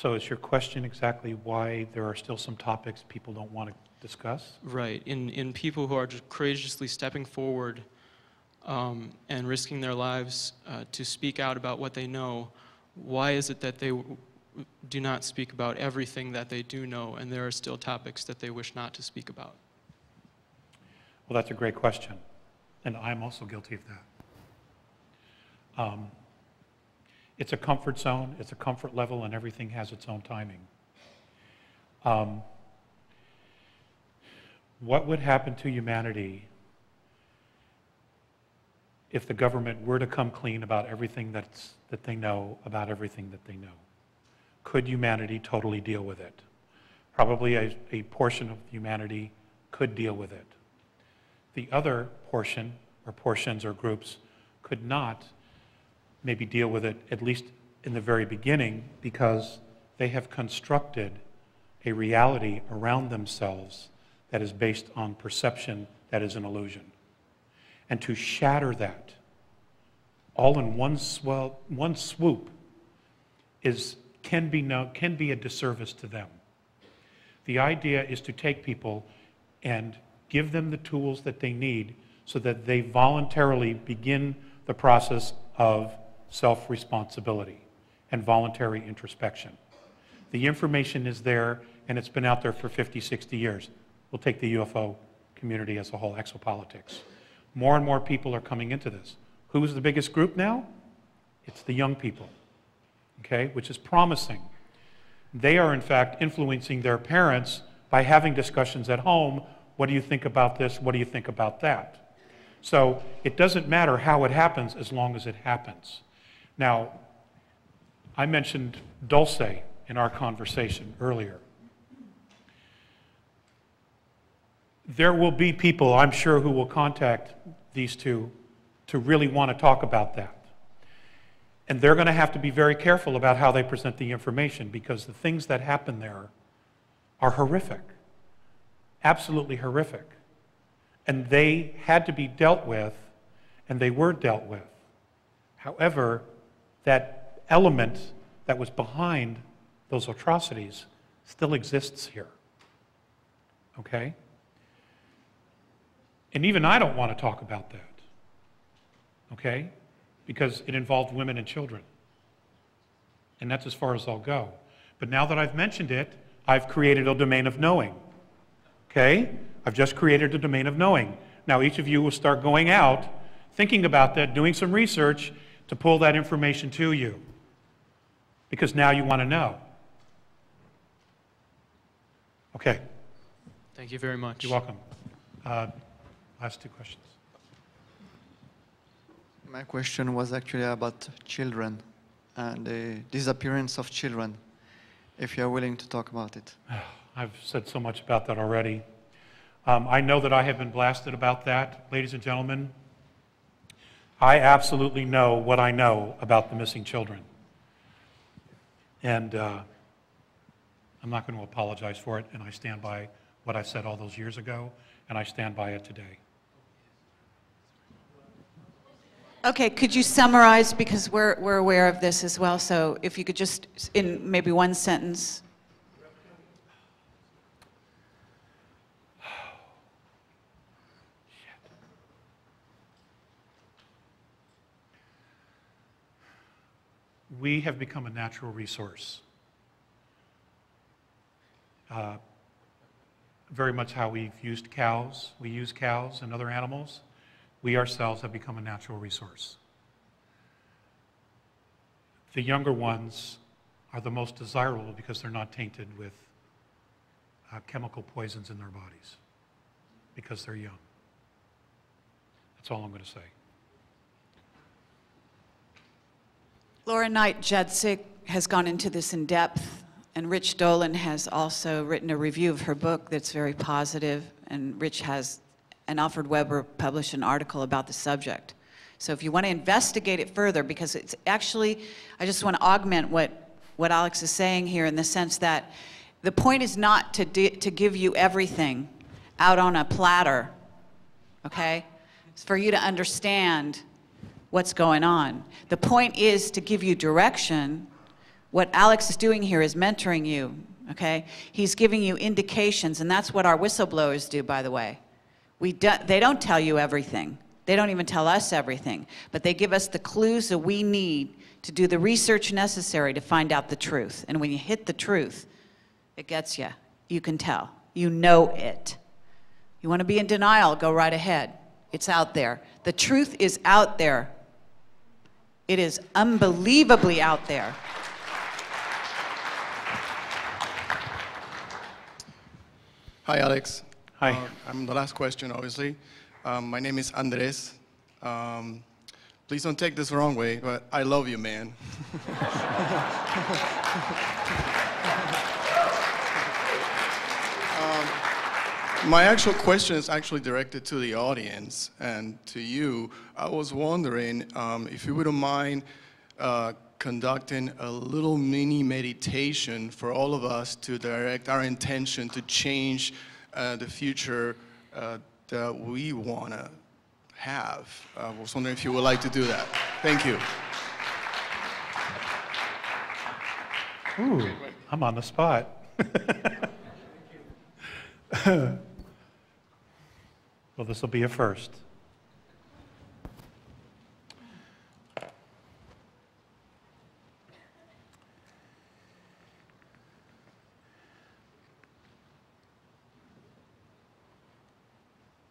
So is your question exactly why there are still some topics people don't want to discuss? Right. In people who are just courageously stepping forward and risking their lives to speak out about what they know, why is it that they do not speak about everything that they do know, and there are still topics that they wish not to speak about? Well, that's a great question, and I'm also guilty of that. It's a comfort zone, it's a comfort level, and everything has its own timing. What would happen to humanity if the government were to come clean about everything that they know about everything that they know? Could humanity totally deal with it? Probably a portion of humanity could deal with it. The other portion, or portions or groups, could not maybe deal with it, at least in the very beginning, because they have constructed a reality around themselves that is based on perception that is an illusion. And to shatter that all in one swoop can be a disservice to them. The idea is to take people and give them the tools that they need so that they voluntarily begin the process of self-responsibility and voluntary introspection. The information is there, and it's been out there for 50, 60 years. We'll take the UFO community as a whole, exopolitics. More and more people are coming into this. Who's the biggest group now? It's the young people, okay, which is promising. They are, in fact, influencing their parents by having discussions at home. What do you think about this? What do you think about that? So it doesn't matter how it happens as long as it happens. Now, I mentioned Dulce in our conversation earlier. There will be people, I'm sure, who will contact these two to really want to talk about that. And they're going to have to be very careful about how they present the information, because the things that happen there are horrific, absolutely horrific. And they had to be dealt with, and they were dealt with. However, that element that was behind those atrocities still exists here, okay? And even I don't want to talk about that, okay? Because it involved women and children. And that's as far as I'll go. But now that I've mentioned it, I've created a domain of knowing, okay? I've just created a domain of knowing. Now each of you will start going out, thinking about that, doing some research to pull that information to you. Because now you want to know. Okay. Thank you very much. You're welcome. Last two questions. My question was actually about children and the disappearance of children, if you're willing to talk about it. I've said so much about that already. I know that I have been blasted about that, ladies and gentlemen. I absolutely know what I know about the missing children. And I'm not going to apologize for it, and I stand by what I said all those years ago, and I stand by it today. Okay, could you summarize, because we're aware of this as well, so if you could just, in maybe one sentence. We have become a natural resource. Very much how we've used cows. We use cows and other animals. We ourselves have become a natural resource. The younger ones are the most desirable because they're not tainted with chemical poisons in their bodies, because they're young. That's all I'm going to say. Laura Knight-Judzik has gone into this in depth, and Rich Dolan has also written a review of her book that's very positive, and Rich and Alfred Weber published an article about the subject. So if you want to investigate it further, because it's actually, I just want to augment what Alex is saying here, in the sense that the point is not to give you everything out on a platter, okay? It's for you to understand what's going on. The point is to give you direction What Alex is doing here is mentoring you, okay? He's giving you indications, and that's what our whistleblowers do, by the way. They don't tell you everything. They don't even tell us everything, but they give us the clues that we need to do the research necessary to find out the truth. And when you hit the truth, it gets you. You can tell. You know it. You want to be in denial, go right ahead. It's out there. The truth is out there. It is unbelievably out there. Hi, Alex. Hi. I'm the last question, obviously. My name is Andres. Please don't take this the wrong way, but I love you, man. My actual question is actually directed to the audience and to you. I was wondering if you wouldn't mind conducting a little mini meditation for all of us to direct our intention to change the future that we want to have. I was wondering if you would like to do that. Thank you. Ooh, I'm on the spot. Well, this will be a first.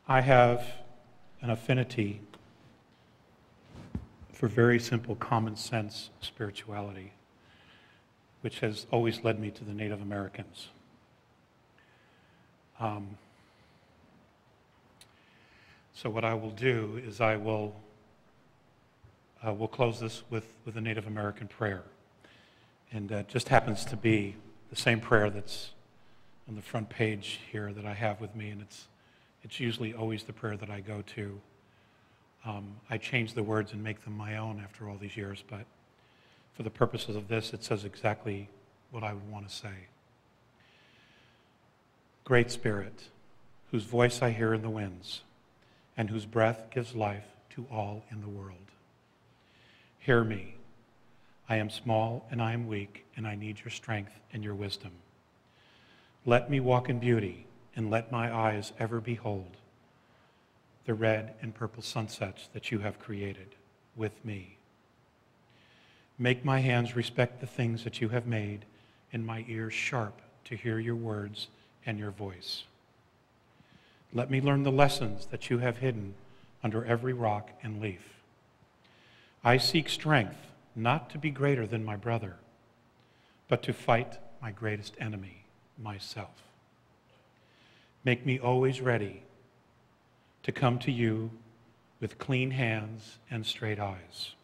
I have an affinity for very simple common sense spirituality, which has always led me to the Native Americans. So what I will do is we'll close this with a Native American prayer. And that just happens to be the same prayer that's on the front page here that I have with me, and it's usually always the prayer that I go to. I change the words and make them my own after all these years, but for the purposes of this, it says exactly what I would want to say. Great Spirit, whose voice I hear in the winds, and whose breath gives life to all in the world. Hear me. I am small and I am weak, and I need your strength and your wisdom. Let me walk in beauty, and let my eyes ever behold the red and purple sunsets that you have created with me. Make my hands respect the things that you have made, and my ears sharp to hear your words and your voice. Let me learn the lessons that you have hidden under every rock and leaf. I seek strength not to be greater than my brother, but to fight my greatest enemy, myself. Make me always ready to come to you with clean hands and straight eyes,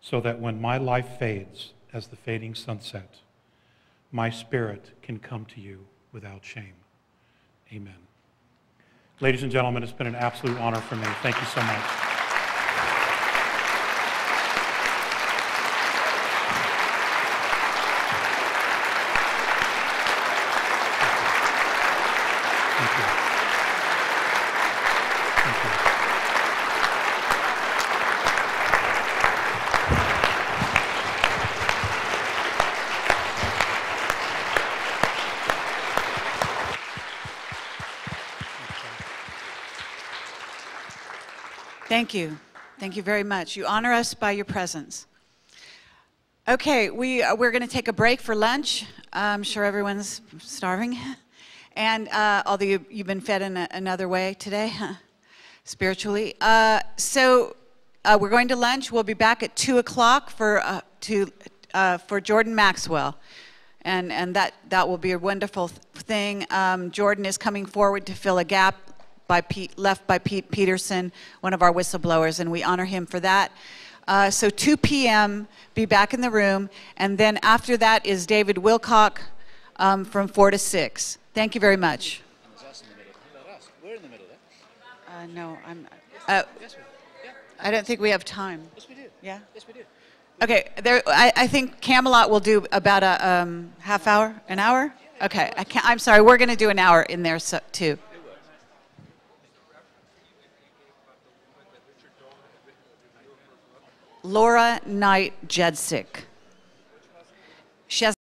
so that when my life fades as the fading sunset, my spirit can come to you without shame. Amen. Ladies and gentlemen, it's been an absolute honor for me. Thank you so much. Thank you. Thank you. Thank you. Thank you very much. You honor us by your presence. Okay, we're going to take a break for lunch. I'm sure everyone's starving. And although you've been fed in another way today, spiritually. So we're going to lunch. We'll be back at 2 o'clock for Jordan Maxwell. And that will be a wonderful thing. Jordan is coming forward to fill a gap left by Pete Peterson, one of our whistleblowers, and we honor him for that. So 2 p.m., be back in the room, and then after that is David Wilcock from 4 to 6. Thank you very much. We're in the middle there. No, I'm. Yes, yeah. I don't think we have time. Yes, we do. Yeah. Yes, we do. Okay. I think Camelot will do about a half hour, an hour. Okay. I'm sorry. We're going to do an hour in there too. Laura Knight Jedzik. She has